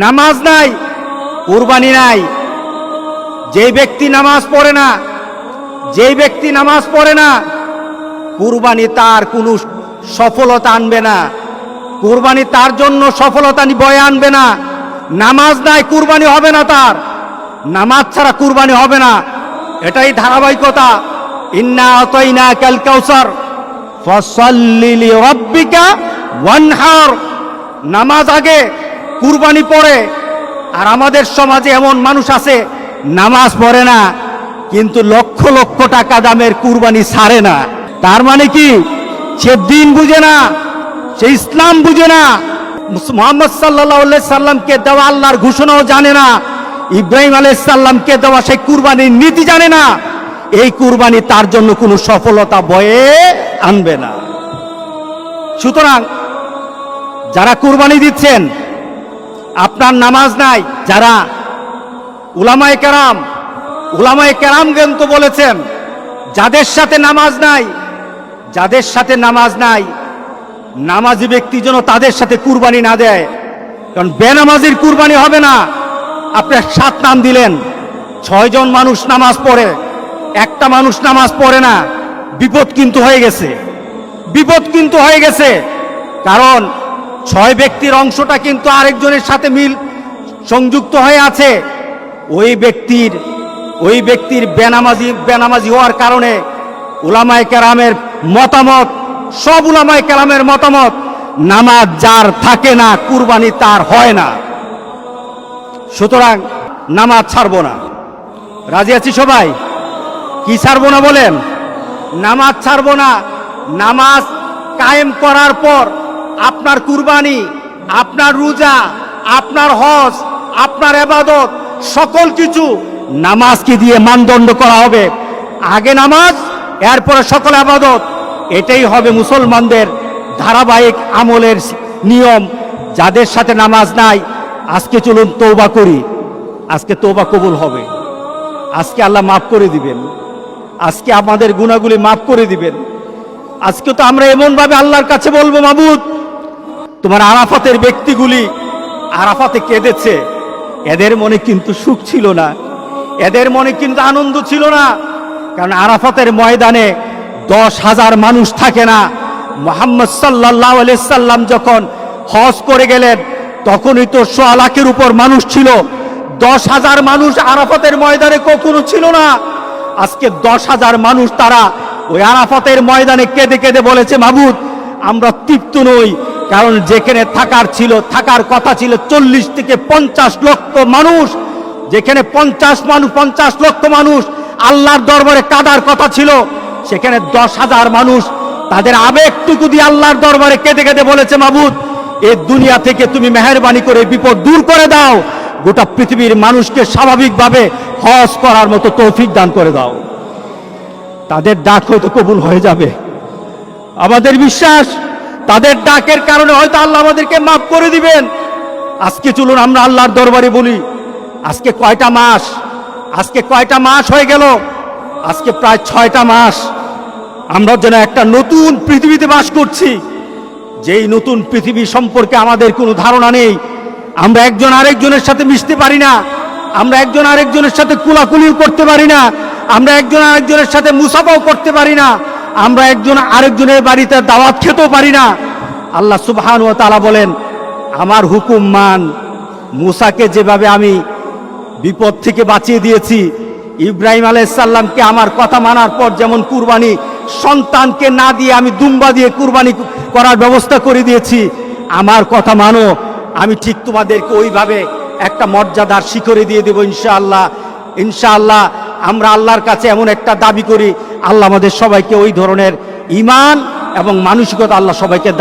নামাজ নাই, কুরবানি নাই। যেই ব্যক্তি নামাজ পড়ে না, যেই ব্যক্তি নামাজ পড়ে না, কুরবানি তার কোনো সফলতা আনবে না, কুরবানি তার জন্য সফলতা বয়ে আনবে না। নামাজ নাই, কুরবানি হবে না তার, নামাজ ছাড়া কুরবানি হবে না। এটাই ধারাবাহিকতা। ইন্না আতাইনাকাল কাউসার ফাসাল্লি লিরাব্বিকা ওয়ানহার। নামাজ আগে, কুরবানি পরে। আর আমাদের সমাজে এমন মানুষ আছে নামাজ পড়ে না, কিন্তু লক্ষ লক্ষ টাকা দামের কুরবানি ছাড়ে না। তার মানে কি? সে দিন বুঝে না, সে ইসলাম বুঝে না, মুহাম্মদ সাল্লাল্লাহু আলাইহি সাল্লামকে দেওয়া আল্লাহর ঘোষণাও জানে না, ইব্রাহিম আলাইহিস সালামকে দেওয়া সেই কুরবানির নীতি জানে না। এই কুরবানি তার জন্য কোনো সফলতা বয়ে আনবে না। সুতরাং যারা কুরবানি দিচ্ছেন, আপনার নামাজ নাই, যারা উলামায়ে কেরাম কিন্তু বলেছেন যাদের সাথে নামাজ নাই, যাদের সাথে নামাজ নাই, নামাজি ব্যক্তি যেন তাদের সাথে কুরবানি না দেয়। কারণ বেনামাজির কুরবানি হবে না। আপনি 7 নাম দিলেন, 6 জন মানুষ নামাজ পড়ে, একটা মানুষ নামাজ পড়ে না, বিপদ কিন্তু হয়ে গেছে, বিপদ কিন্তু হয়ে গেছে। কারণ 6 ব্যক্তির অংশটা কিন্তু আরেকজনের সাথে সংযুক্ত হয়ে আছে। ওই ব্যক্তির বেনামাজি হওয়ার কারণে উলামায়ে কেরামের মতামত, সব উলামায়ে কেরামের মতামত, নামাজ যার থাকে না কুরবানি তার হয় না। সুতরাং নামাজ ছাড়বো না। রাজি আছি সবাই? কি ছাড়বো না বলেন? নামাজ ছাড়বো না। নামাজ কায়েম করার পর আপনার কুরবানি, আপনার রোজা, আপনার হজ, আপনার ইবাদত, সকল কিছু নামাজকে দিয়ে মানদণ্ড করা হবে। আগে নামাজ, এরপরে সকল ইবাদত। এটাই হবে মুসলমানদের ধারাবাহিক আমলের নিয়ম। যাদের সাথে নামাজ নাই, আজকে চলুন তওবা করি। আজকে তওবা কবুল হবে, আজকে আল্লাহ মাফ করে দিবেন, আজকে আমাদের গুনাহগুলি মাফ করে দিবেন। আজকে তো আমরা এমনভাবে আল্লাহর কাছে বলবো, মাবুদ তোমার আরাফাতের ব্যক্তিগুলি আরাফাতে কেঁদেছে, এদের মনে কিন্তু সুখ ছিল না, এদের মনে কিন্তু আনন্দ ছিল না। কারণ আরাফাতের ময়দানে 10,000 মানুষ থাকে না। মুহাম্মদ সাল্লাল্লাহু আলাইহি সাল্লাম যখন হজ করে গেলেন, তখনই তো 100 লাখের উপর মানুষ ছিল। 10,000 মানুষ আরাফাতের ময়দানে কখনো ছিল না। আজকে 10,000 মানুষ তারা ওই আরাফাতের ময়দানে কেঁদে কেঁদে বলেছে, মাবুদ আমরা তৃপ্ত নই। কারণ যেখানে থাকার কথা ছিল 40 থেকে 50 লক্ষ মানুষ, যেখানে 50 লক্ষ মানুষ আল্লাহর দরবারে কাঁদার কথা ছিল, সেখানে 10,000 মানুষ তাদের আবেগটুকু দিয়ে আল্লাহর দরবারে কেঁদে কেঁদে বলেছে, মাবুদ এই দুনিয়া থেকে তুমি মেহেরবানি করে বিপদ দূর করে দাও, গোটা পৃথিবীর মানুষকে স্বাভাবিকভাবে হজ করার মতো তৌফিক দান করে দাও। তাদের ডাক হয়তো কবুল হয়ে যাবে। আমাদের বিশ্বাস, তাদের ডাকের কারণে হয়তো আল্লাহ আমাদেরকে মাফ করে দিবেন। আজকে চলুন আমরা আল্লাহর দরবারে বলি, আজকে কয়টা মাস হয়ে গেল? আজকে প্রায় 6টা মাস আমরা যেন একটা নতুন পৃথিবীতে বাস করছি। যেই নতুন পৃথিবী সম্পর্কে আমাদের কোনো ধারণা নেই। আমরা একজন আরেকজনের সাথে মিশতে পারি না, আমরা একজন আরেকজনের সাথে কুলাকুলিও করতে পারি না, আমরা একজন আরেকজনের সাথে মুসাফাও করতে পারি না, আমরা একজন আরেকজনের বাড়িতে দাওয়াত খেতেও পারি না। আল্লাহ সুবহানাহু ওয়া তাআলা বলেন, আমার হুকুম মান। মুসাকে যেভাবে আমি বিপদ থেকে বাঁচিয়ে দিয়েছি, ইব্রাহিম আলাইহিস সালামকে আমার কথা মানার পর যেমন কুরবানি সন্তানকে না দিয়ে আমি দুম্বা দিয়ে কুরবানি করার ব্যবস্থা করে দিয়েছি, আমার কথা মানো, আমি ঠিক তোমাদেরকে ওইভাবে একটা মর্যাদার শিখরে দিয়ে দেব ইনশাআল্লাহ। ইনশাআল্লাহ আমরা আল্লাহর কাছে এমন একটা দাবি করি, আল্লাহ আমাদের সবাইকে ওই ধরনের ঈমান এবং মানসিকতা আল্লাহ সবাইকে